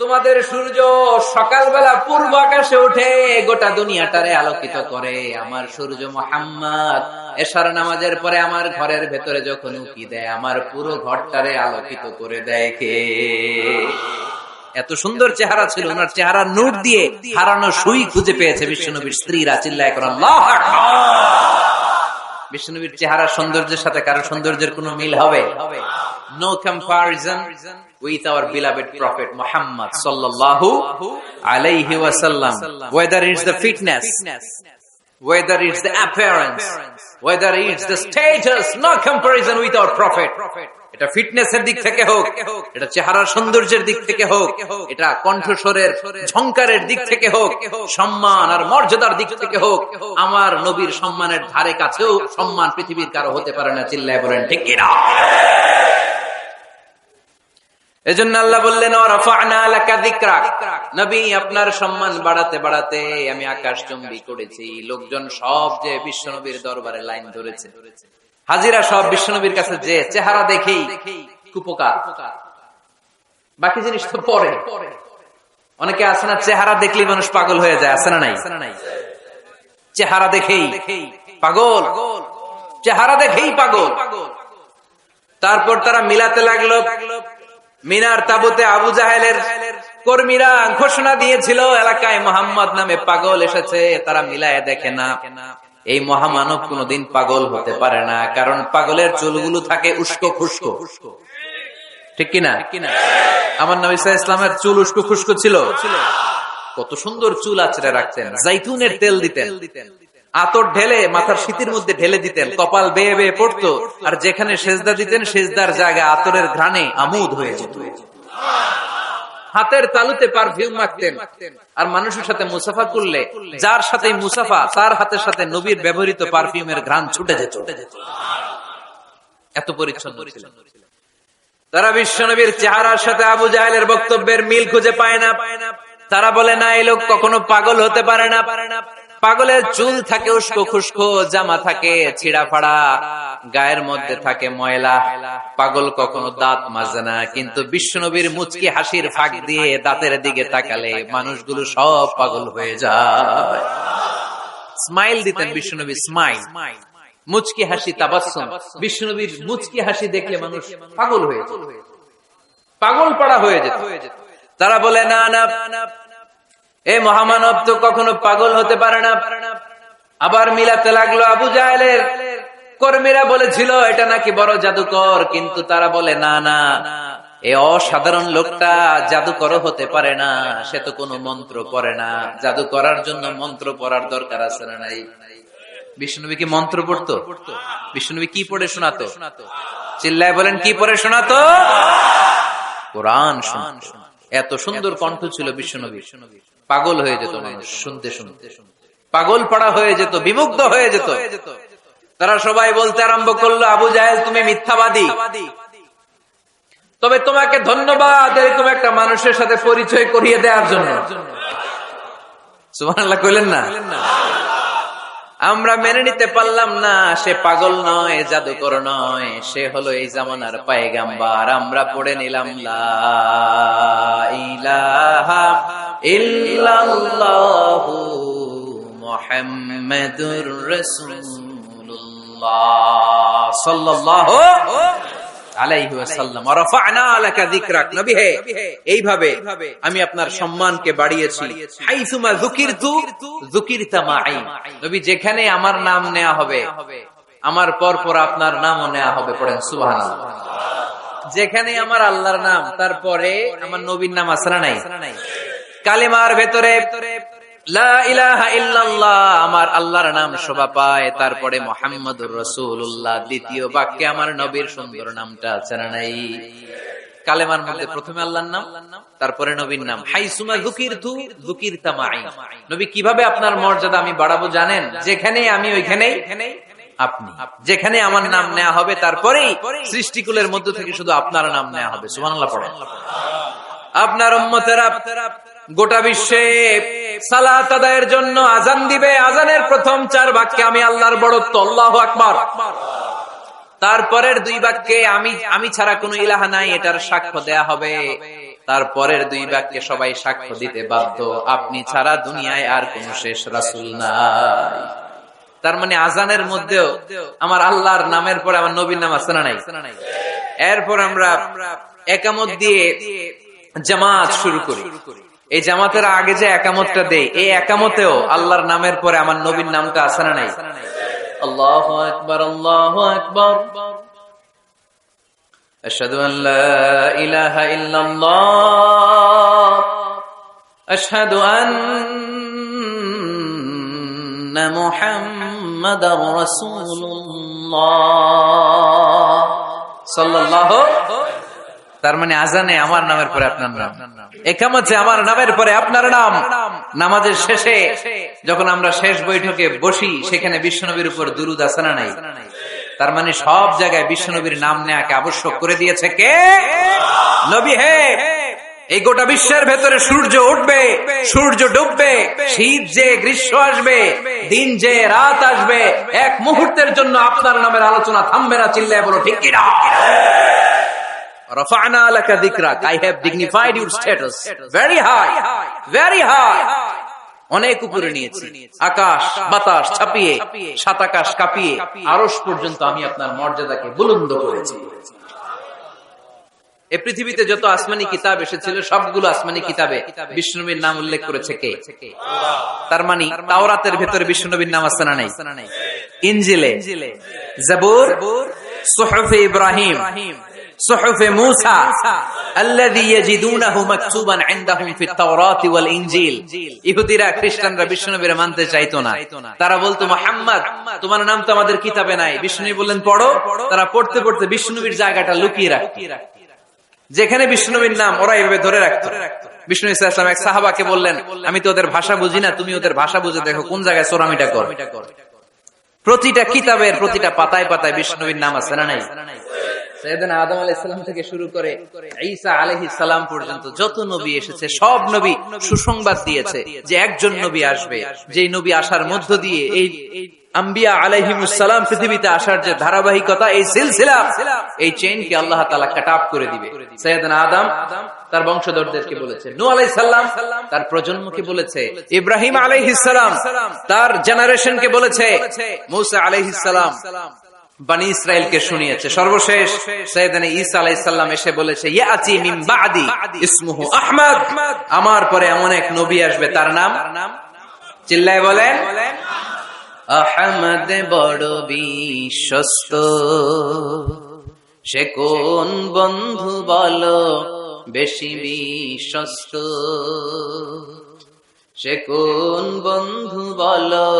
তোমাদের সূর্য সকালবেলা পূর্ব আকাশে উঠে গোটা দুনিয়াটারে আলোকিত করে। আমার সূর্য মুহাম্মদ এশার নামাজের পরে আমার ঘরের ভেতরে যখন উকি দেয়, আমার পুরো ঘরটারে আলোকিত করে দেয় কে? এত সুন্দর চেহারা ছিল, ওনার চেহারার নূর দিয়ে হারানো সুই খুঁজে পেয়েছে বিশ্বনবীর স্ত্রীরা। চিল্লায় করে আল্লাহু আকবার। বিশ্বনবীর চেহারা সৌন্দর্যের সাথে কারো সৌন্দর্যের কোনো মিল হবে? No comparison with our beloved prophet Muhammad sallallahu alayhi wasallam. Whether it's the fitness, whether it's the appearance, whether it's the status, no comparison with our prophet. এটা ফিটনেসের দিক থেকে হোক, এটা চেহারার সৌন্দর্যের দিক থেকে হোক, এটা কণ্ঠস্বরের ঝংকারের দিক থেকে হোক, সম্মান আর মর্যাদার দিক থেকে হোক, আমার নবীর সম্মানের ধারে কাছেও সম্মান পৃথিবীর কারো হতে পারে না। চিল্লায় বলেন ঠিক কিনা? এজন্য আল্লাহ বললেন ওয়ারাফা'না লাকা যিকরাক, নবী আপনার সম্মান বাড়াতে বাড়াতে আমি আকাশচুম্বী করেছি। লোকজন সব যে বিশ্বনবীর দরবারে লাইন ধরেছে, হাজিরা সব বিশ্বনবীর কাছে যে চেহারা দেখেই কুপকার, বাকি জিনিস তো পরে। অনেকে আছে না, চেহারা দেখলেই মানুষ পাগল হয়ে যায়, আছে না নাই? চেহারা দেখেই পাগল, চেহারা দেখেই পাগল। তারপর তারা মিলাতে লাগলো। মিনার তাবুতে আবু জাহেলের কর্মীরা ঘোষণা দিয়েছিল এলাকায় মুহাম্মদ নামে পাগল এসেছে। তারা মিলায় দেখে না, এই মহামানব কোনদিন পাগল হতে পারে না, কারণ পাগলের চুলগুলো থাকে উস্কো খুস্কো। ঠিক কিনা? আমার নবী সাল্লাল্লাহু আলাইহি ওয়াসাল্লামের চুল উস্কো খুস্কো ছিল। কত সুন্দর চুল আঁচড়ে রাখতেন, জাইতুনের তেল দিতেন, আতর ঢেলে মাথার শীতের মধ্যে ঢেলে দিতেন, কপাল বেয়ে বেয়ে পড়তো, আর যেখানে সেজদা দিতেন সেজদার জায়গা আতরের ঘ্রাণে আমোদ হয়ে যেত। হাতের তালুতে পারফিউম মাখতেন, আর মানুষের সাথে মুসাফা করলে যার সাথে মুসাফা তার হাতের সাথে নবীর ব্যবহৃত পারফিউমের ঘ্রাণ ছুটে যেত। এত পরিচ্ছন্ন ছিলেন। তারা বিশ্বনবীর চেহারার সাথে আবু জাহেলের বক্তব্যের মিল খুঁজে পায় না। তারা বলে না, এই লোক কখনো পাগল হতে পারে না। পাগলের চুল থাকে উস্কো খুস্কো, জামা থাকে ছিঁড়া ফাড়া, গায়ের মধ্যে থাকে ময়লা। পাগল কখনো দাঁত মাজে না, কিন্তু বিশ্বনবীর মুচকি হাসির ফাঁক দিয়ে দাঁতের দিকে তাকালে মানুষগুলো সব পাগল হয়ে যায়। স্মাইল দিতেন বিশ্বনবী, স্মাইল, মুচকি হাসি, তাবাসসুম। বিশ্বনবীর মুচকি হাসি দেখলে মানুষ পাগল হয়ে যেত, পাগল পাড়া হয়ে যেত। তারা বলে না না, এ মহামানব তো কখনো পাগল হতে পারে না। আবার মিলাতে লাগলো। আবু জাহেলের কর্মীরা বলেছিল এটা নাকি বড় জাদুকর, কিন্তু তারা বলে না না, এ অসাধারণ লোকটা জাদুকর হতে পারে না, সে তো কোনো মন্ত্র পড়ে না। জাদু করার জন্য মন্ত্র পড়ার দরকার আছে না নাই? বিষ্ণুনবী কি মন্ত্র পড়তো? বিষ্ণুনবী কি পড়ে শোনাতো? চিল্লায় বলেন, কি পড়ে শোনাতো? কোরআন শোনাতো। এত সুন্দর কণ্ঠ ছিল বিশ্বনবী। পাগল হয়ে যেত মানুষ শুনতে শুনতে, পাগল পাড়া হয়ে যেত, বিমুগ্ধ হয়ে যেত। তারা সবাই বলতে আরম্ভ করলো, আবু জাহেল তুমি মিথ্যাবাদী, তবে তোমাকে ধন্যবাদ এরকম একটা মানুষের সাথে পরিচয় করিয়ে দেওয়ার জন্য। সুবহানাল্লাহ কইলেন না? আমরা মেনে নিতে পারলাম না সে পাগল নয়, জাদুকর নয়, সে হলো এই জামানার পয়গাম্বার। আমরা পড়ে নিলাম লা ইলাহা ইল্লাল্লাহু মুহাম্মাদুর রাসূলুল্লাহ সাল্লাল্লাহু আলাইহি ওয়াসাল্লাম। ওয়ারাফা'না লাকা যিকরাক, নবী হে এইভাবে আমি আপনার সম্মানকে বাড়িয়েছি। হাইসুমা যুকিরতু যুকিরতা মাই, নবী যেখানে আমার নাম নেওয়া হবে আমার পর পর আপনার নামও নেওয়া হবে। পড়েন সুবহানাল্লাহ। যেখানে আমার আল্লাহর নাম, তারপরে আমার নবীর নাম আছে না নাই? কালিমার ভেতরে লা ইলাহা ইল্লাল্লাহ আমার আল্লাহর নাম শোভা পায়, তারপরে মুহাম্মাদুর রাসূলুল্লাহ দ্বিতীয় বাক্যে আমার নবীর সুন্দর নামটা আছে না নাই? কালেমার মধ্যে প্রথমে আল্লাহর নাম, তারপরে নবীর নাম। হাইসুমা যুকিরতু যুকিরতা মাই, নবী কিভাবে আপনার মর্যাদা আমি বাড়াবো জানেন? যেখানে আমি ওইখানেই আপনি, যেখানে আমার নাম নেওয়া হবে তারপরেই সৃষ্টিকুলের মধ্য থেকে শুধু আপনার নাম নেওয়া হবে। সুবহানাল্লাহ পড়েন। আপনার উম্মতেরা গোটা বিশ্বে সালাত আদায়ের জন্য আজান দিবে, আজানের প্রথম 4 বাক্যে আমি আল্লাহর বড়ত্ব আল্লাহু আকবার, তারপরের 2 বাক্যে আমি ছাড়া কোনো ইলাহা নাই এটার সাক্ষ্য দেয়া হবে। তারপরের দুই বাক্যে সবাই সাক্ষ্য দিতে বাধ্য, আপনি ছাড়া দুনিয়ায় আর কোন শেষ রাসূল নাই। তার মানে আজানের মধ্যেও আমার আল্লাহর নামের পরে আমার নবীর নাম আছে না নাই? এরপর আমরা একামত দিয়ে জামাত শুরু করি। এই জামাতের আগে যে একামতটা দেই, এই একামতেও আল্লাহর নামের পরে আমার নবীর নামটা আছে না নাই? আল্লাহু আকবার, আল্লাহু আকবার, আশহাদু আন লা ইলাহা ইল্লাল্লাহ, আশহাদু আন্না মুহাম্মাদার রাসূলুল্লাহ সাল্লাল্লাহু। তার মানে আজানে আমার নামের পরে আপনার নাম, একামতে আমার নামের পরে আপনার নাম। নামাজের শেষে যখন আমরা শেষ বৈঠকে বসি, সেখানে বিশ্বনবীর উপর দুরূদ আছে না নাই? তার মানে সব জায়গায় বিশ্বনবীর নাম নেয়াকে আবশ্যক করে দিয়েছে কে? নবী। হে, এই গোটা বিশ্বের ভেতরে সূর্য উঠবে, সূর্য ডুববে, শীত যে গ্রীষ্ম আসবে, দিন যে রাত আসবে, এক মুহূর্তের জন্য আপনার নামের আলোচনা থামবে না। চিল্লায় বলো ঠিক কি না? রাফা'না লাকা যিকরাক, I have dignified your status very high, very high. অনেক উপরে নিয়েছি, আকাশ বাতাস ছাপিয়ে, সাত আকাশ কাঁপিয়ে আরশ পর্যন্ত আমি আপনার মর্যাদাকে বুলন্দ করেছি। এই পৃথিবীতে যত আসমানি কিতাব এসেছিল, সবগুলো আসমানি কিতাবে বিষ্ণুনবীর নাম উল্লেখ করেছে কে? তার মানে তাওরাতের ভেতরে বিষ্ণুনবীর নাম আছে না নাই? ইনজিলে, জাবুর, সুহুফে ইব্রাহিম, সুহুফে মূসা, আল্লাযী ইয়াজিদুনাহু মাকতুবান ইনদাহুম ফিত তাওরাতি ওয়াল ইনজিল। ইহুদিরা খ্রিস্টানরা বিষ্ণুনবীর মানতে চাইতো না। তারা বলতো, মুহাম্মদ তোমার নাম তো আমাদের কিতাবে নাই। বিষ্ণু বললেন পড়ো। তারা পড়তে পড়তে বিষ্ণুনবীর জায়গাটা লুকিয়ে রাখতো। যেখানে বিষ্ণুনবীর নাম ওরা এভাবে ধরে রাখতো। বিষ্ণু সাল্লাল্লাহু আলাইহি ওয়াসাল্লাম এক সাহাবাকে বললেন, আমি তো ওদের ভাষা বুঝি না, তুমি ওদের ভাষা বুঝে দেখো কোন জায়গায় চোরামিটা কর। প্রতিটা কিতাবের প্রতিটা পাতায় পাতায় বিষ্ণুনবীর নাম আছে না নাই? সাইয়েদনা আদম আলাইহিস সালাম থেকে শুরু করে ঈসা আলাইহিস সালাম পর্যন্ত যত নবী এসেছে, সব নবী সুসংবাদ দিয়েছে যে একজন নবী আসবে, যেই নবী আসার মধ্য দিয়ে এই আম্বিয়া আলাইহিমুস সালাম পৃথিবীতে আসার যে ধারাবাহিকতা, এই সিলসিলা, এই চেইনকে আল্লাহ তাআলা কাট অফ করে দিবে। সাইয়েদনা আদম তার বংশধরদেরকে বলেছে, নূহ আলাইহিস সালাম তার প্রজন্মকে বলেছে, ইব্রাহিম আলাইহিস সালাম তার জেনারেশনকে বলেছে, মূসা আলাইহিস সালাম বনি ইসরাইলকে শুনিয়েছে। সর্বশেষ সাইয়েদনা ঈসা আলাইহিস সালাম এসে বলেছে, ইয়াতি মিন বাদি ইসমুহু আহমদ, আমার পরে এমন এক নবী আসবে, তার নাম, চিল্লায় বলেন, আহমদ বড় বিশ্বস্ত, সে কোন বন্ধু বলো বেশি বিশ্বস্ত, সে কোন বন্ধু বলো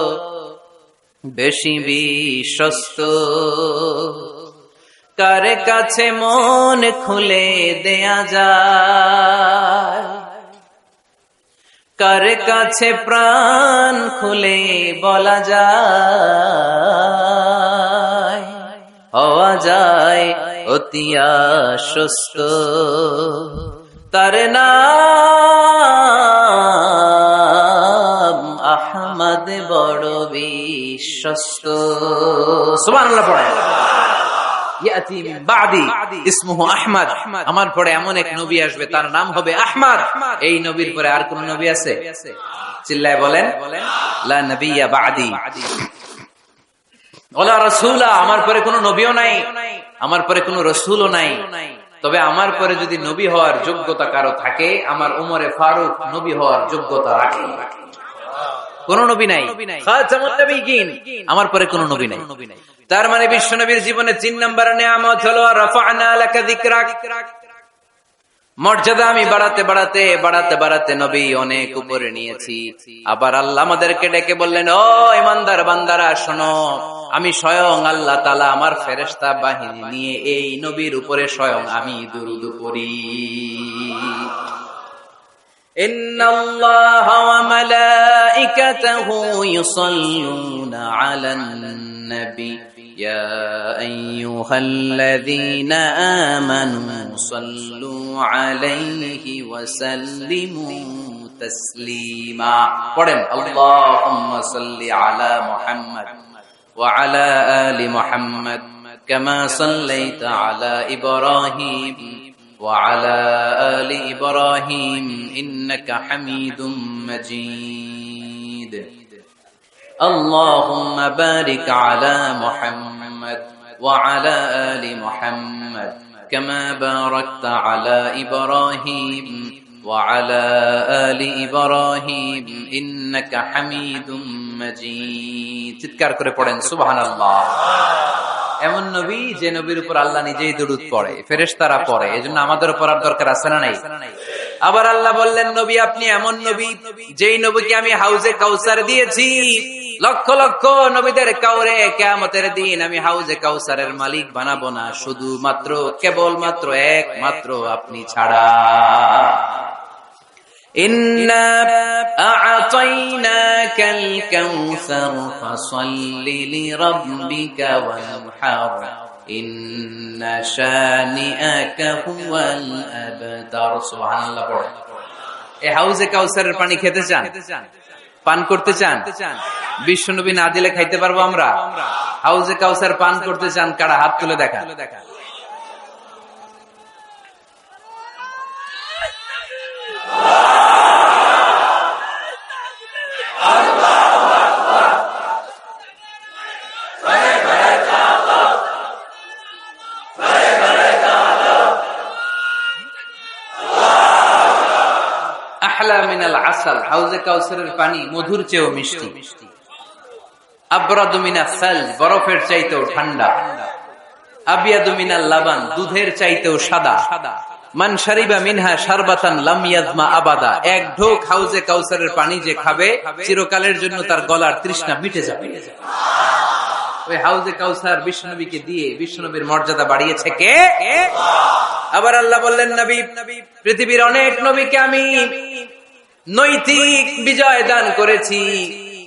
বেশি বিশ্বস্ত, কার কাছে মন খুলে দেয়া যায়, কার কাছে প্রাণ খুলে বলা যায়, হওয়া যায় অতি আশ্বস্ত, তার নাম আহমদ বড় বিশ্বস্ত। সুবহানাল্লাহ পড়ে, ইয়াতি মিন বাদি ইসমুহু আহমদ, আমার পরে এমন এক নবী আসবে, তার নাম হবে আহমদ। এই নবীর পরে আর কোন নবী আছে? চিল্লায় বলেন, লা নবিয়্যা বাদি ওয়ালা রাসূলা, আমার পরে কোনো নবীও নাই, আমার পরে কোনো রাসূলও নাই। তবে আমার পরে যদি নবী হওয়ার যোগ্যতা কারো থাকে, আমার উমরে ফারুক নবী হওয়ার যোগ্যতা রাখে। কোন নবী নাই, খাতামুন নবিয়্যিন, আমার পরে কোন নবী নাই। তার মানে বিশ্বনবীর জীবনে 3 নম্বর নিয়ামত হলো রাফা'না লাকা যিকরাক, মর্যাদা আমি বাড়াতে বাড়াতে বাড়াতে বাড়াতে নবী অনেক উপরে নিয়েছি। আবার আল্লাহ আমাদেরকে ডেকে বললেন, ও ঈমানদার বান্দারা শোনো, আমি স্বয়ং আল্লাহ তাআলা আমার ফেরেশতা বাহিনী নিয়ে এই নবীর উপরে স্বয়ং আমি দুরূদ পড়ি। ইন্নাল্লাহা ওয়া মালাইকাতাহু ইউসাল্লুনা আলান নবী ইয়া আইয়ুহাল্লাযীনা আমানু সাল্লু আলাইহি ওয়া সাল্লিমু তাসলিমা। পড়েন, আল্লাহুম্মা সাল্লি আলা মুহাম্মাদ ওয়া আলা আলি মুহাম্মাদ কামা সাল্লাইতা আলা ইব্রাহিম وعلى آل إبراهيم إنك حميد مجيد اللهم بارك على محمد وعلى آل محمد كما باركت على إبراهيم وعلى آل إبراهيم إنك حميد مجيد চিৎকার করে পড়েন সুবহানাল্লাহ। এমন নবী যে নবীর উপর আল্লাহ নিজেই দরুদ পড়ে, ফেরেশতারা পড়ে, এজন্য আমাদের পড়ার দরকার আছে না নাই? আবার আল্লাহ বললেন নবী আপনি এমন নবী যেই নবীকে আমি হাউজে কাউসার দিয়েছি, লক্ষ লক্ষ নবীদের কাউরে কিয়ামতের দিন আমি হাউজে কাউসারের মালিক বানাবো না, শুধুমাত্র কেবলমাত্র একমাত্র আপনি ছাড়া। ইন্না আ'তাইনাকাল কাউসার ফাসাল্লি লিরাব্বিকা ওয়ানহার ইন্না শানিআকা হুয়াল আবতার। সুবহানাল্লাহ পড়ে। এই হাউজে কাউসারের পানি খেতে চান, পান করতে চান? বিশ্বনবী না দিলে খাইতে পারবো আমরা? হাউজে কাউসার পান করতে চান কারা? হাত তুলে দেখা। আহলা মিনাল আসাল, হাউজে কাউসারের পানি মধুর চেয়েও মিষ্টি। আবরাদু মিনাস সালজ, বরফের চাইতেও ঠান্ডা। আবিয়াদু মিনাল লাবান, দুধের চাইতেও সাদা। মান শারিবা মিনহা শারবাতান লাম ইয়াজমা আবাদা, এক ঢোক হাউজে কাউসারের পানি যে খাবে চিরকালের জন্য তার গলার তৃষ্ণা মিটে যাবে। ওই হাউজে কাউসার বিশ্বনবীকে দিয়ে বিশ্বনবীর মর্যাদা বাড়িয়েছে কে? আবার আল্লাহ বললেন নবী পৃথিবীর অনেক নবীকে আমি নৈতিক বিজয় দান করেছি,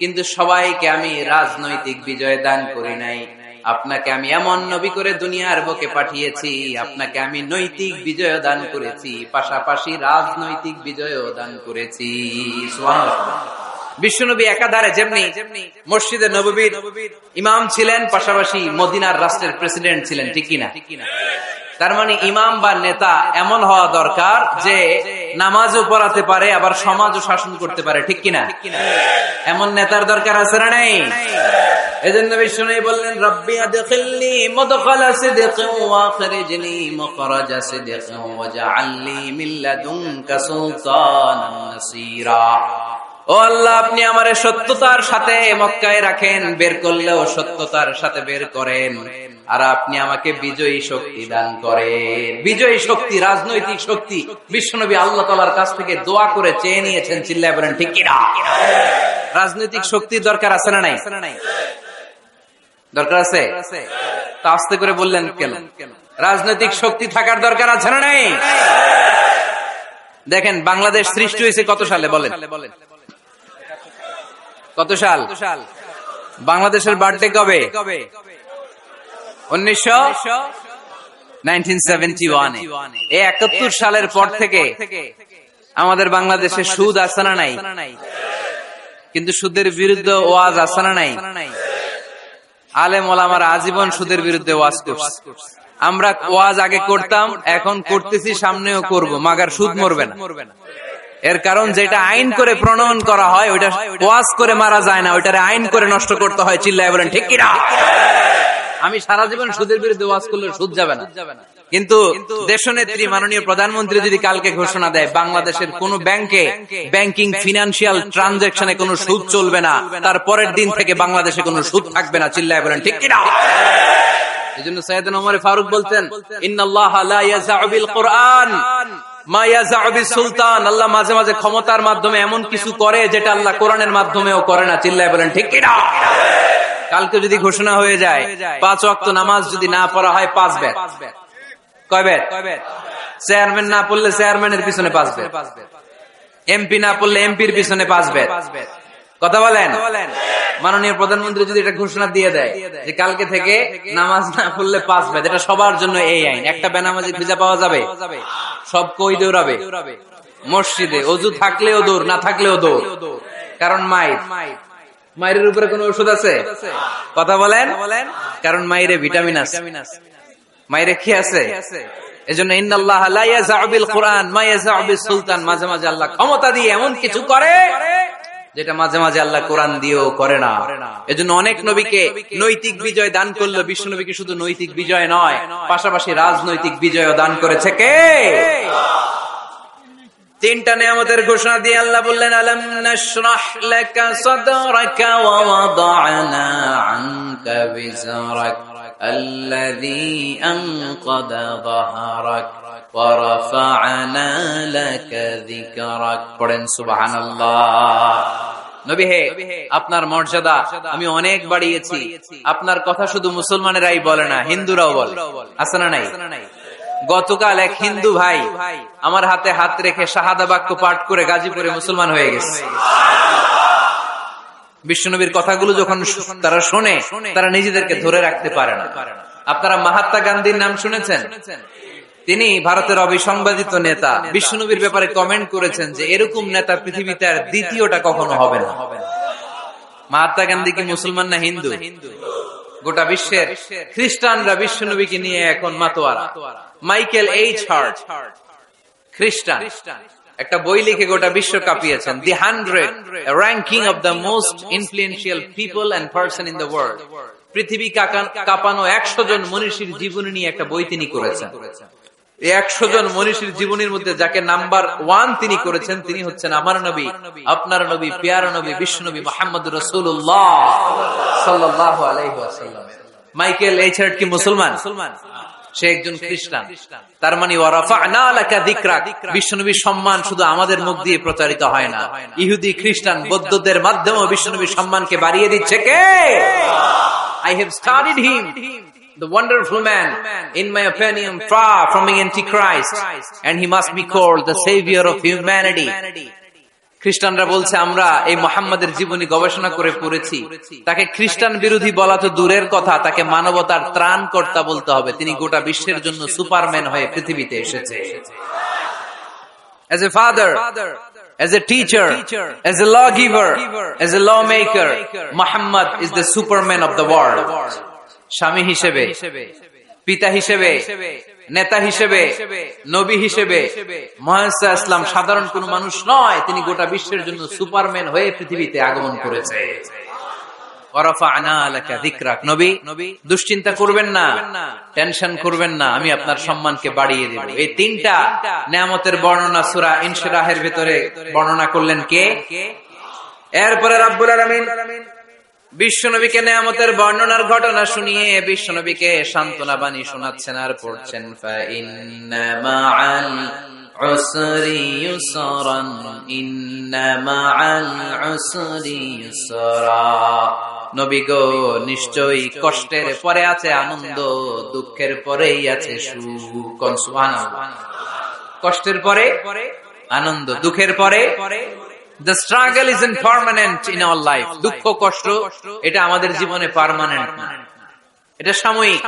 কিন্তু সবাইকে আমি রাজনৈতিক বিজয় দান করি নাই। আপনাকে আমি এমন নবী করে দুনিয়ার বুকে পাঠিয়েছি, আপনাকে আমি নৈতিক বিজয় দান করেছি, পাশাপাশি রাজনৈতিক বিজয় দান করেছি। সুবহানাল্লাহ। বিশ্বনবী একাধারে যেমনি মসজিদে নববীর ইমাম ছিলেন, পাশাপাশি মদিনার রাষ্ট্রের প্রেসিডেন্ট ছিলেন, ঠিক কিনা? তার মানে ইমাম বা নেতা এমন হওয়া দরকার যে নামাজও পড়াতে পারে আবার সমাজও শাসন করতে পারে, ঠিক কিনা? এমন নেতার দরকার আছে না নাই? এজন্য বিশ্বনবী বললেন রব্বি আদখিলনি মুদখালা সিদকিন ওয়া আখরিজনি মুখরাজা সিদকিন ওয়াজআলনি মিন লাদুনকা সুলতানান নাসীরা। ও আল্লাহ আপনি আমারে সত্যতার সাথে মক্কায় রাখেন, বের করলেও সত্যতার সাথে বের করেন, আর আপনি আমাকে বিজয়ী শক্তি দান করেন। বিজয়ী শক্তি, রাজনৈতিক শক্তি বিশ্বনবী আল্লাহ তাআলার কাছ থেকে দোয়া করে চেয়ে নিয়েছেন। চিল্লায় বলেন ঠিক কিনা? রাজনৈতিক শক্তির দরকার আছে না নাই? দরকার আছে? তা আস্তে করে বললেন কেন? রাজনৈতিক শক্তি থাকার দরকার আছে না নাই? দেখেন বাংলাদেশ সৃষ্টি হয়েছে কত সালে বলেন? কত সাল? বাংলাদেশের বার্থডে কবে? 1971। এই 71 সালের পর থেকে আমাদের বাংলাদেশে সুদ আছে না নাই? কিন্তু সুদের বিরুদ্ধে ওয়াজ আছে না নাই? আলেম ওলামারা আজীবন সুদের বিরুদ্ধে ওয়াজ করছে। আমরা ওয়াজ আগে করতাম, এখন করতেছি, সামনেও করব, মাগার সুদ মরবে না। এর কারণ যেটা আইন করে প্রণয়ন করা হয় ওইটা ওয়াজ করে মারা যায় না, ওইটারে আইন করে নষ্ট করতে হয়। চিল্লায় বলেন ঠিক কিনা? আমি সারা জীবন সুদের বিরুদ্ধে ওয়াজ করলে সুদ যাবে না, কিন্তু দেশনেত্রী মাননীয় প্রধানমন্ত্রী যদি কালকে ঘোষণা দেয় বাংলাদেশের কোন ব্যাংকে ব্যাংকিং ফিনান্সিয়াল ট্রানজাকশনে কোনো সুদ চলবে না, তার পরের দিন থেকে বাংলাদেশে কোনো সুদ থাকবে না। চিল্লায় বলেন ঠিক কিনা? এজন্য সাইয়েদনা ওমর ফারুক বলতেন ইন্নাল্লাহা লা ইয়াযাউ বিল কুরআন মা ইয়াযাউ বিস সুলতান। আল্লাহ মাঝে মাঝে ক্ষমতার মাধ্যমে এমন কিছু করে যেটা আল্লাহ কোরআনের মাধ্যমেও করে না। চিল্লায় বলেন ঠিক কিনা? কালকে যদি ঘোষণা হয়ে যায় 5 ওয়াক্ত নামাজ যদি না পড়া হয় 5 বেত। কয় বেত? চেয়ারম্যান না পড়লে চেয়ারম্যানের পিছনে 5 বেত, এমপি না পড়লে এমপির পিছনে 5 বেত। কথা বলেন? মাননীয় প্রধানমন্ত্রী যদি এটা ঘোষণা দিয়ে দেয় যে কালকে থেকে নামাজ না পড়লে 5 বেত, এটা সবার জন্য এই আইন। একটা বেনামাজি খুঁজে পাওয়া যাবে? সব কই দৌড়াবে মসজিদে, অজু থাকলেও দৌড়, না থাকলেও দৌড়। কারণ মায়ের উপরে কোন ওষুধ আছে? কথা বলেন? কারণ মায়ের ভিটামিন আছে। মায়ের কি আছে? এজন্য ইন্নাল্লাহা লা ইয়াযআউ বিল কুরআন মা ইয়াযআউ বিস সুলতান, মাঝে মাঝে আল্লাহ ক্ষমতা দিয়ে এমন কিছু করে যেটা মাঝে মাঝে আল্লাহ কোরআন দিয়েও করে না। এজন্য অনেক নবীকে নৈতিক বিজয় দান করলো, বিশ্ব নবীকে শুধু নৈতিক বিজয় নয়, পাশাপাশি রাজনৈতিক বিজয়ও দান করেছে কে? তিনটা নিয়ামতের ঘোষণা দিয়ে আল্লাহ বললেন, আলাম নাশরাহ লাকা সাদরাকা ওয়া ওয়াদা'না আনকা বিজরাক আল্লাযী আনকাদা যাহরাক ওয়া রাফা'না লাকা যিকরাক। পড়েন সুবহানাল্লাহ। নবী হে, আপনার মর্যাদা আমি অনেক বাড়িয়েছি। আপনার কথা শুধু মুসলমানেরাই বলে না, হিন্দুরাও বলে। আছে না নাই? গতকাল এক হিন্দু ভাই আমার হাতে হাত রেখে শাহাদা বাক্য পাঠ করে গাজীপুরে মুসলমান হয়ে গেছে। বিশ্বনবীর কথাগুলো যখন তারা শোনে, তারা নিজেদেরকে ধরে রাখতে পারে না। আপনারা মহাত্মা গান্ধীর নাম শুনেছেন? তিনি ভারতের অবিসংবাদিত নেতা। বিশ্বনবীর ব্যাপারে কমেন্ট করেছেন যে এরকম নেতা পৃথিবীতে আর দ্বিতীয়টা কখনো হবে না। মহাত্মা গান্ধী কি মুসলমান না হিন্দু? গোটা বিশ্বের খ্রিস্টানরা বিশ্বনবীকে নিয়ে এখন মাতোয়ারা। মাইকেল এইচ হার্ট খ্রিস্টান, একটা বই লিখে গোটা বিশ্ব কাঁপিয়েছেন, the 100 ranking of the most influential people and person in the world. পৃথিবী কাঁপানো 100 জন মনীষীর জীবনী নিয়ে একটা বই তিনি করেছেন। এই 100 জন মনীষীর জীবনীর মধ্যে যাকে নাম্বার 1 তিনি করেছেন, তিনি হচ্ছেন আমার নবী, আপনার নবী, প্যারা নবী, বিশ্ব নবী মুহাম্মদুর রাসূলুল্লাহ সাল্লাল্লাহু আলাইহি ওয়াসাল্লাম। মাইকেল এইচ হার্ট কি মুসলমান? সে একজন খ্রিস্টান। তার মানে ওয়া রাফা'না লাকা যিকরাক, বিশ্বনবীর সম্মান শুধু আমাদের মুখ দিয়ে প্রচারিত হয় না, ইহুদি, খ্রিস্টান, বৌদ্ধদের মাধ্যমেও বিশ্বনবীর সম্মানকে বাড়িয়ে দিচ্ছে কে? I have studied him, the wonderful man, in my opinion, far from being antichrist, and he must be called the savior of humanity. খ্রিস্টানরা বলছে আমরা এই মুহাম্মাদের জীবনী গবেষণা করে পড়েছি, তাকে খ্রিস্টান বিরোধী বলা তো দূরের কথা, তাকে মানবতার ত্রাণকর্তা বলতে হবে। তিনি গোটা বিশ্বের জন্য সুপারম্যান হয়ে পৃথিবীতে এসেছে। As a father, as a teacher, as a lawgiver, as a lawmaker, Muhammad is the superman of the world. স্বামী হিসেবে, পিতা হিসেবে, নেতা হিসেবে, নবী হিসেবে মুহাম্মদ ইসলাম সাধারণ কোন মানুষ নয়, তিনি গোটা বিশ্বের জন্য সুপারম্যান হয়ে পৃথিবীতে আগমন করেছে। ওয়ারাফা'না লাকা যিকরাক। নবী, দুশ্চিন্তা করবেন না, টেনশন করবেন না, আমি আপনার সম্মানকে বাড়িয়ে দেব। এই তিনটা নিয়ামতের বর্ণনা সূরা ইনশিরাহের ভিতরে বর্ণনা করলেন কে? এরপরে রাব্বুল আলামিন বিশ্বনবীকে নিয়ামতের বর্ণনার ঘটনা শুনিয়ে বিশ্বনবীকে সান্ত্বনা বাণী শোনাচ্ছেন আর পড়ছেন, ফা ইন্না মা'আল উসরি ইউসরান, ইন্না মা'আল উসরি ইউসরা। নবী গো, নিশ্চয়ই কষ্টের পরে আছে আনন্দ, দুঃখের পরেই আছে সুখ। সুবহানাল্লাহ। কষ্টের পরে আনন্দ, দুঃখের পরে। The struggle isn't permanent in our life. দুঃখ কষ্ট এটা আমাদের জীবনে পার্মানেন্ট না, এটা সাময়িক।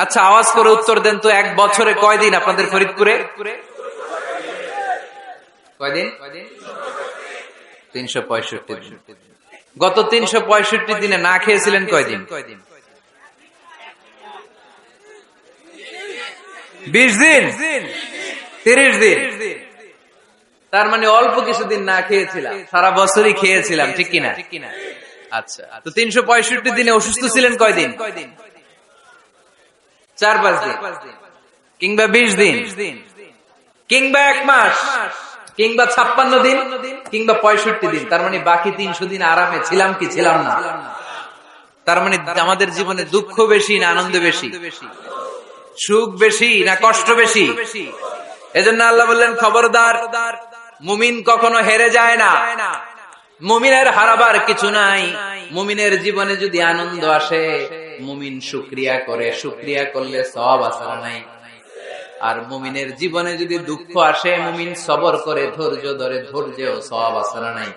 আচ্ছা, আওয়াজ করে উত্তর দেন তো, এক বছরে কয়দিন আপনাদের ফরিদপুরে? কয়দিন? 365 দিন। গত 365 দিনে না খেয়েছিলেন কয়দিন? 20 দিন, 30 দিন। তার মানে অল্প কিছুদিন না খেয়েছিলাম, সারা বছরই খেয়েছিলাম, ঠিক কিনা? আচ্ছা, তো 365 দিনে অসুস্থ ছিলেন কয়দিন? 4-5 দিন, কিংবা 20 দিন, কিংবা 1 মাস, কিংবা 56 দিন, কিংবা 65 দিন। তার মানে বাকি 300 দিন আরামে ছিলাম কি ছিলাম না? তার মানে আমাদের জীবনে দুঃখ বেশি না আনন্দ বেশি? সুখ বেশি না কষ্ট বেশি? এজন্য আল্লাহ বললেন, খবরদার, মুমিন কখনো হেরে যায় না, মুমিনের হারাবার কিছু নাই। মুমিনের জীবনে যদি আনন্দ আসে, মুমিন শুকরিয়া করে, শুকরিয়া করলে সওয়াব আছে না নাই? আর মুমিনের জীবনে যদি দুঃখ আসে, মুমিন সবর করে, ধৈর্য ধরে, ধৈর্যেও সওয়াব আছে না নাই?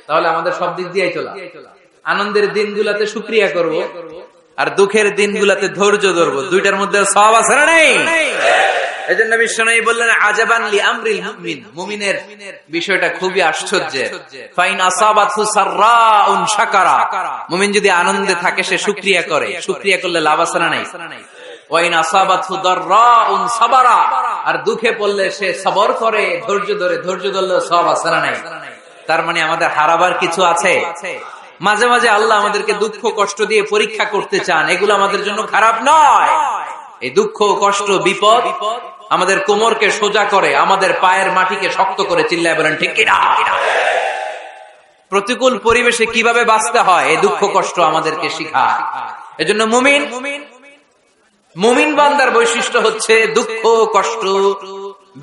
তাহলে আমাদের সব দিক দিয়েই চলা। আনন্দের দিনগুলোতে শুকরিয়া করব, আর দুঃখের দিনগুলোতে ধৈর্য ধরবো, দুইটার মধ্যে সওয়াব আছে না নাই? এজন্য বিশ্বনবী বললেন, আজাবান লি আমরিল মুমিন, মুমিনের বিষয়টা খুবই আশ্চর্যের। ফাইন আসাবাতহু সাররাউন শাকারা, মুমিন যদি আনন্দে থাকে সে শুকরিয়া করে, শুকরিয়া করলে লাভ আছে না নাই? ওয়াইন আসাবাতহু দাররাউন সাবারা, আর দুঃখে পড়লে সে সবর করে, ধৈর্য ধরে, ধৈর্য ধরলে সওয়াব আছে না নাই? তার মানে আমাদের হারাবার কিছু আছে। মাঝে মাঝে আল্লাহ আমাদেরকে দুঃখ কষ্ট দিয়ে পরীক্ষা করতে চান, এগুলো আমাদের জন্য খারাপ নয়। এই দুঃখ কষ্ট বিপদ আমাদের কোমরকে সোজা করে, আমাদের পায়ের মাটিকে শক্ত করে, চিল্লায় বলেন ঠিক কিনা? প্রতিকূল পরিবেশে কিভাবে বাঁচতে হয় এই দুঃখ কষ্ট আমাদেরকে শিখায়। এজন্য মুমিন বান্দার বৈশিষ্ট্য হচ্ছে দুঃখ কষ্ট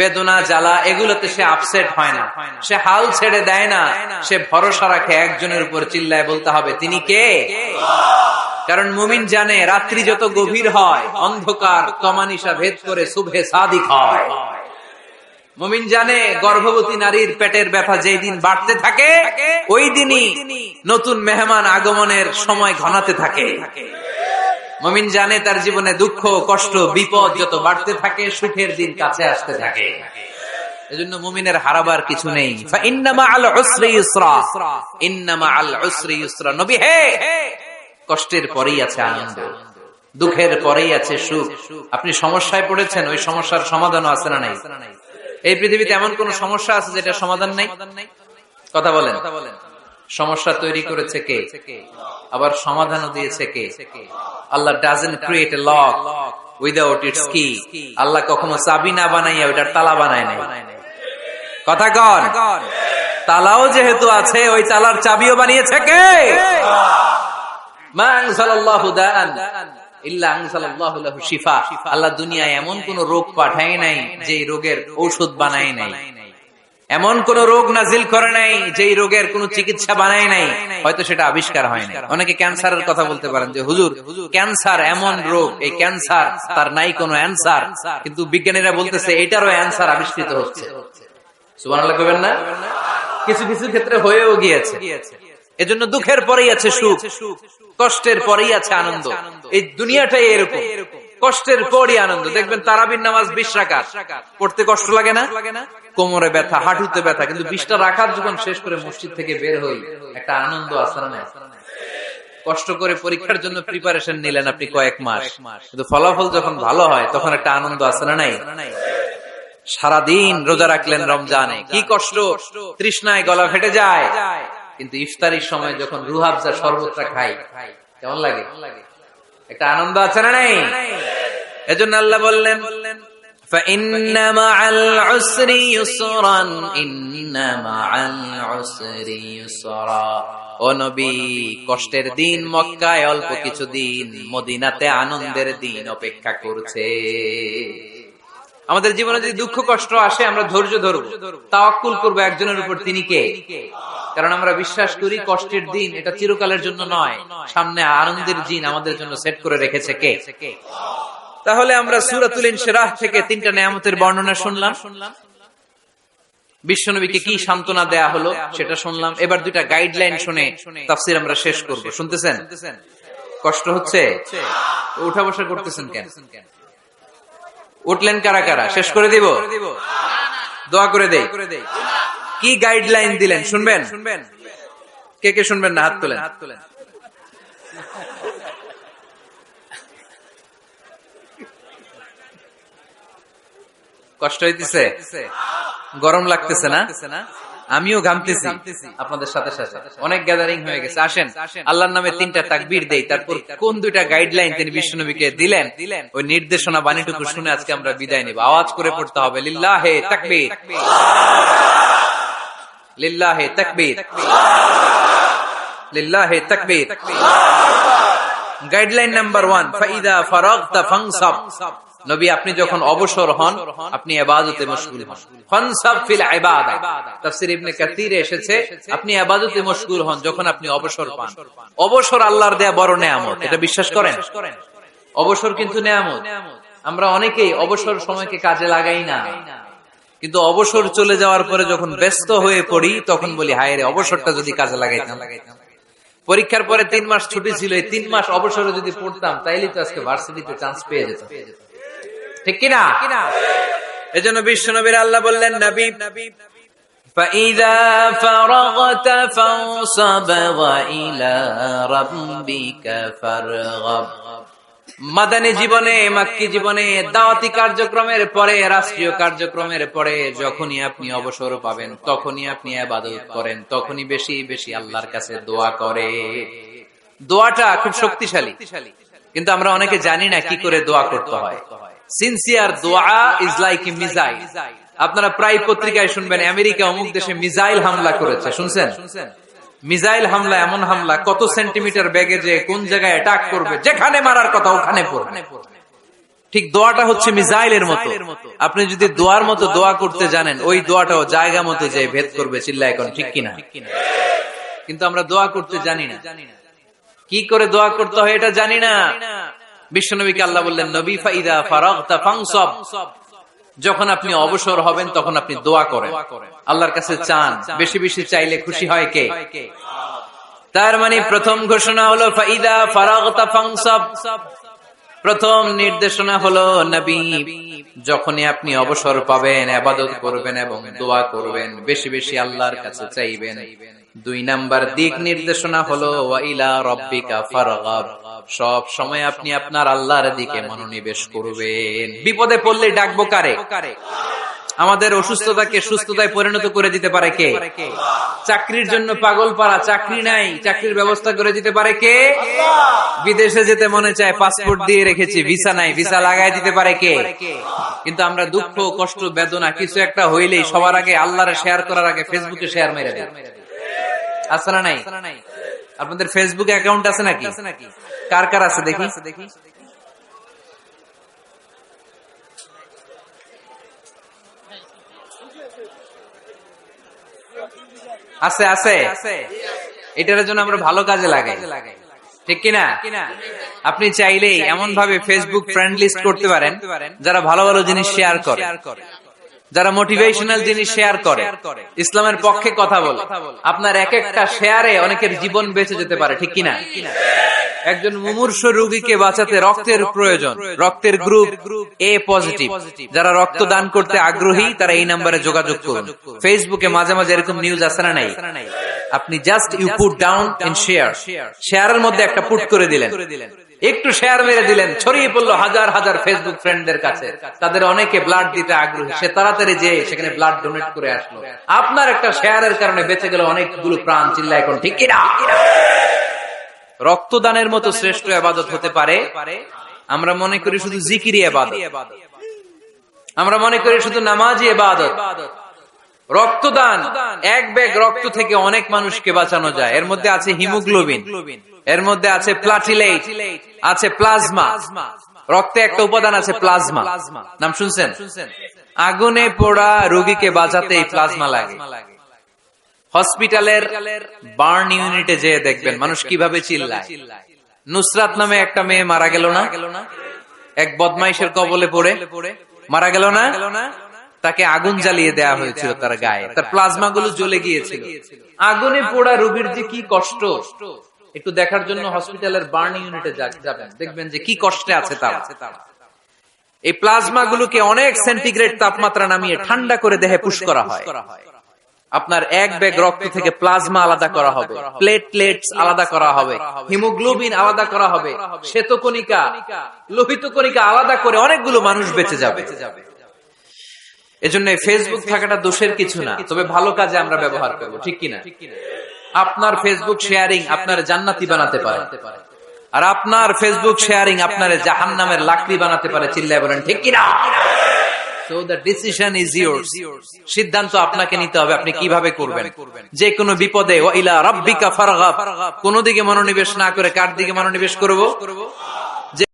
বেদনা জ্বালা এগুলোতে সে আপসেট হয় না, সে হাল ছেড়ে দেয় না, সে ভরসা রাখে একজনের উপর, চিল্লায় বলতে হবে তিনি কে? কারণ মুমিন জানে রাত্রি যত গভীর হয় অন্ধকার তমানিসা ভেদ করে সুবহে সাদিক হয়। মুমিন জানে গর্ভবতী নারীর পেটের ব্যথা যেই দিন বাড়তে থাকে ওই দিনই নতুন মেহমান আগমনের সময় ঘনাতে থাকে। মুমিন জানে তার জীবনে দুঃখ কষ্ট বিপদ যত বাড়তে থাকে সুখের দিন কাছে আসতে থাকে। এজন্য মুমিনের হারাবার কিছু নেই। ফাইন্না মাআল উসরি ইউসরা, ইন্না মাআল উসরি ইউসরা। নবী হে, কষ্টের পরেই আছে আনন্দ, দুঃখের পরেই আছে সুখ। আপনি সমস্যায় পড়েছেন, ওই সমস্যার সমাধানও আছে না নাই? এই পৃথিবীতে এমন কোন সমস্যা আছে যেটা সমাধান নাই? কথা বলেন। সমস্যা তৈরি করেছে কে? আবার সমাধানও দিয়েছে কে? Allah doesn't create a lock without its key. Allah কখনো চাবি না বানাইয়া ওইটার তালা বানায় নাই। কথা কন। তালাও যেহেতু আছে, ওই তালার চাবিও বানিয়েছে কে? মা আনজালাল্লাহু দাআন ইল্লা আনজালাল্লাহু লাহু শিফা। আল্লাহ দুনিয়ায় এমন কোন রোগ পাঠায় নাই যে রোগের ঔষধ বানায় নাই, এমন কোন রোগ নাজিল করে নাই যেই রোগের কোন চিকিৎসা বানায় নাই, হয়তো সেটা আবিষ্কার হয় নাই। অনেকে ক্যান্সারের কথা বলতে পারেন যে হুজুর ক্যান্সার এমন রোগ, এই ক্যান্সার তার নাই কোনো অ্যানসার, কিন্তু বিজ্ঞানীরা বলতেছে এটারও অ্যানসার আবিষ্কৃত হচ্ছে। সুবহানাল্লাহ কইবেন না? কিছু কিছু ক্ষেত্রে হয়েও গিয়েছে। এজন্য দুঃখের পরেই আছে সুখ, কষ্টের পরেই আছে আনন্দ। এই দুনিয়াটাই এরকম, কষ্টের পরই আনন্দ। দেখবেন তারাবির নামাজ 20 রাকাত পড়তে কষ্ট লাগে না? কোমরে ব্যথা, হাঁটুতে ব্যথা, কিন্তু 20টা রাকাত যখন শেষ করে মসজিদ থেকে বের হই একটা আনন্দ আছে না? কষ্ট করে পরীক্ষার জন্য প্রিপারেশন নিলেন আপনি কয়েক মাস, কিন্তু ফলাফল যখন ভালো হয় তখন একটা আনন্দ আছে না নাই? সারাদিন রোজা রাখলেন রমজানে, কি কষ্ট, তৃষ্ণায় গলা ফেটে যায়, কিন্তু ইফতারির সময় যখন রুহাবজা শরবতটা খাই কেমন লাগে? একটা আনন্দ আছে না নাই? এজন্য আল্লাহ বললেন فَإِنَّ مَعَ الْعُسْرِ يُسْرًا إِنَّ مَعَ الْعُسْرِ يُسْرًا। ও নবী, কষ্টের দিন মক্কায় অল্প কিছু দিন, মদিনাতে আনন্দের দিন অপেক্ষা করছে। আমাদের জীবনে যদি দুঃখ কষ্ট আসে আমরা ধৈর্য ধরব, তাওয়াক্কুল করব একজনের উপর, তিনি কে? কারণ আমরা বিশ্বাস করি কষ্টের দিন এটা চিরকালের জন্য নয়, সামনে আনন্দের দিন আমাদের জন্য সেট করে রেখেছে কে? তাহলে আমরা সূরাতুল ইনশিরাহ থেকে 3টা নেয়ামতের বর্ণনা শুনলাম, বিশ্বনবীকে কি সান্ত্বনা দেয়া হলো সেটা শুনলাম। এবার 2টা গাইডলাইন শুনে তাফসীর আমরা শেষ করব। শুনতেছেন? কষ্ট হচ্ছে? উঠা বসা করতেছেন কেন? উঠলেন কারা কারা? শেষ করে দিব? দোয়া করে দেই। কি গাইডলাইন দিলেন শুনবেন? কে কে শুনবেন না? হাত তোলেন। কষ্ট হইতেছে? গরম লাগতেছে না? আমিও ঘামতেছি আপনাদের সাথে সাথে। অনেক গ্যাদারিং হয়ে গেছে। আসেন আল্লাহর নামে 3টা তাকবীর দেই, তারপর কোন 2টা গাইডলাইন তিনি বিশ্বনবীকে দিলেন ওই নির্দেশনা বাণীটুকু শুনে আজকে আমরা বিদায় নেব। আওয়াজ করে পড়তে হবে লিল্লাহে তাকবীর, লিল্লাহে তাকবীর, লিল্লাহে তাকবীর। গাইডলাইন নাম্বার 1, ফাইদা ফারাগতা ফানসাব। নবী আপনি যখন অবসর হন আপনি ইবাদতে মশগুল হন। ফানসাব ফিল ইবাদা, তাফসীর ইবনে কাসিরে এসেছে আপনি ইবাদতে মশগুল হন যখন আপনি অবসর পান। অবসর আল্লাহর দেয়া বড় নেয়ামত, এটা বিশ্বাস করেন? অবসর কিন্তু নেয়ামত। আমরা অনেকেই অবসর সময়কে কাজে লাগাই না, কিন্তু অবসর চলে যাওয়ার পরে যখন ব্যস্ত হয়ে পড়ি তখন বলি হায় রে, অবসরটা যদি কাজে লাগাইতাম। পরীক্ষার পরে 3 মাস ছুটি ছিল, এই 3 মাস অবসরে যদি পড়তাম তাইলে তো আজকে ভার্সিটিতে চান্স পেয়ে যেতাম, ঠিক কিনা? এজন্য বিশ্বনবীর আল্লাহ বললেন নবী ফাইদা ফারাগতা ফানসাব ওয়া ইলা রাব্বিকা ফারগাব। মাদানী জীবনে, মাক্কি জীবনে, দাওয়াতি কার্যক্রমের পরে, রাষ্ট্রীয় কার্যক্রমের পরে যখনই আপনি অবসর পাবেন, তখনই আপনি ইবাদত করেন, তখনই বেশি বেশি আল্লাহর কাছে দোয়া করে। দোয়াটা খুব শক্তিশালী, কিন্তু আমরা অনেকে জানি না কি করে দোয়া করতে হয়। সিনসিয়ার দোয়া ইজ লাইক এ মিসাইল। আপনারা প্রায় পত্রিকায় শুনবেন আমেরিকা অমুক দেশে মিসাইল হামলা করেছে, শুনছেন? মিসাইল হামলা এমন হামলা, কত সেন্টিমিটার বেগে যে কোন জায়গায় অ্যাটাক করবে, যেখানে মারার কথা ওখানে পড়বে। ঠিক দোয়াটা হচ্ছে মিসাইলের মতো। আপনি যদি দোয়ার মতো দোয়া করতে জানেন, ওই দোয়াটাও জায়গা মতো যে ভেদ করবে। চিল্লায় এখন ঠিক কিনা? কিন্তু আমরা দোয়া করতে জানি না, কি করে দোয়া করতে হয় এটা জানি না। বিশ্বনবীকে আল্লাহ বললেন, নবী ফাইদা ফারাগতা ফানসাব, যখন আপনি অবসর হবেন তখন আপনি দোয়া করেন, আল্লাহর কাছে চান। বেশি বেশি চাইলে খুশি হয় কে? তার মানে প্রথম ঘোষণা হলো ফাইদা ফারাগতা ফানসাব। প্রথম নির্দেশনা হলো নবী, যখনই আপনি অবসর পাবেন ইবাদত করবেন এবং দোয়া করবেন, বেশি বেশি আল্লাহর কাছে চাইবেন। 2 নাম্বার দিক নির্দেশনা হলো ওয়া ইলা রাব্বিকা ফারগাব, সব সময় আপনি আপনার আল্লাহর দিকে মনোনিবেশ করবেন। বিপদে পড়লে ডাকবো কারে? আমাদের অসুস্থতাকে সুস্থতায় পরিণত করে দিতে পারে কে? চাকরির জন্য পাগল পারা, চাকরি নাই, চাকরির ব্যবস্থা করে দিতে পারে কে? বিদেশে যেতে মনে চায়, পাসপোর্ট দিয়ে রেখেছি, ভিসা নাই, ভিসা লাগাই দিতে পারে কে? কিন্তু আমরা দুঃখ, কষ্ট, বেদনা কিছু একটা হইলেই সবার আগে আল্লাহরে শেয়ার করার আগে ফেসবুকে শেয়ার মেরে দেয়। আছে না নাই? আপনাদের ফেসবুক অ্যাকাউন্ট আছে নাকি? কার কার আছে দেখি? আছে আছে। এটার জন্য আমরা ভালো কাজে লাগাই, ঠিক কিনা? আপনি চাইলেই এমন ভাবে ফেসবুক ফ্রেন্ড লিস্ট করতে পারেন যারা ভালো ভালো জিনিস শেয়ার করে, যারা মোটিভেশনাল জিনিস শেয়ার করে, ইসলামের পক্ষে কথা বলে। আপনার এক একটা শেয়ারে অনেকের জীবন বেঁচে যেতে পারে, ঠিক কিনা? একজন মুমূর্ষ রোগীকে বাঁচাতে রক্তের প্রয়োজন, রক্তের গ্রুপ এ পজিটিভ। যারা রক্ত দান করতে আগ্রহী তারা এই নম্বরে যোগাযোগ করুন। ফেসবুকে মাঝে মাঝে এরকম নিউজ আসে না নাই? আপনি just you put down and share, শেয়ারের মধ্যে একটা পুট করে দিলেন, একটু শেয়ার মেরে দিলেন, ছড়িয়ে পড়লো হাজার হাজার ফেসবুক ফ্রেন্ডদের কাছে। তাদের অনেকে ব্লাড দিতে আগ্রহী, সে তাড়াতাড়ি যে সেখানে ব্লাড ডোনেট করে আসলো। আপনার একটা শেয়ারের কারণে বেঁচে গেল অনেকগুলো প্রাণ। চিল্লা এখন ঠিক কিনা? রক্তদানের মতো শ্রেষ্ঠ ইবাদত হতে পারে? আমরা মনে করি শুধু জিকিরি ইবাদত, আমরা মনে করি শুধু নামাজি ইবাদত। রক্তদান, এক ব্যাগ রক্ত থেকে অনেক মানুষকে বাঁচানো যায়। এর মধ্যে আছে হিমোগ্লোবিন, এর মধ্যে আছে প্লাটিলেট, আছে প্লাজমা। রক্তে একটা উপাদান আছে প্লাজমা, নাম শুনছেন? আগুনে পোড়া রোগীকে বাঁচাতে এই প্লাজমা লাগে। হসপিটালের বার্ন ইউনিটে যেয়ে দেখবেন মানুষ কিভাবে চিল্লায়। নুসরাত নামে একটা মেয়ে মারা গেল না? এক বদমাইশের কবলে পড়ে মারা গেল না? তাকে আগুন জ্বালিয়ে দেয়া হয়েছিল তার গায়ে, তার প্লাজমা গুলো জ্বলে গিয়েছিল। আগুনে পোড়া রোগীর যে কি কষ্ট, একটু দেখার জন্য হসপিটালের বার্ন ইউনিটে যাবেন, দেখবেন যে কি কষ্টে আছে তারা। এই প্লাজমা গুলোকে অনেক সেন্টিগ্রেড তাপমাত্রা নামিয়ে ঠান্ডা করে দেহে পুশ করা হয়। আপনার এক ব্যাগ রক্ত থেকে প্লাজমা আলাদা করা হবে, প্লেটলেটস আলাদা করা হবে, হিমোগ্লোবিন আলাদা করা হবে, শ্বেতকণিকা, লোহিত কণিকা আলাদা করে অনেকগুলো মানুষ বেঁচে যাবে। এজন্য ফেসবুক থাকাটা দোষের কিছু না, তবে ভালো কাজে আমরা ব্যবহার করব, ঠিক কিনা? আপনার ফেসবুক শেয়ারিং আপনার জান্নাতি বানাতে পারে, আর আপনার ফেসবুক শেয়ারিং আপনার জাহান্নামের লাকড়ি বানাতে পারে। চিল্লায় বলেন ঠিক কিনা? So the decision is yours. সিদ্ধান্ত আপনাকে নিতে হবে, আপনি কিভাবে করবেন। যে কোনো বিপদে ওয়া ইলা রাব্বিকা ফারগাব, কোন দিকে মনোনিবেশ না করে কার দিকে মনোনিবেশ করব?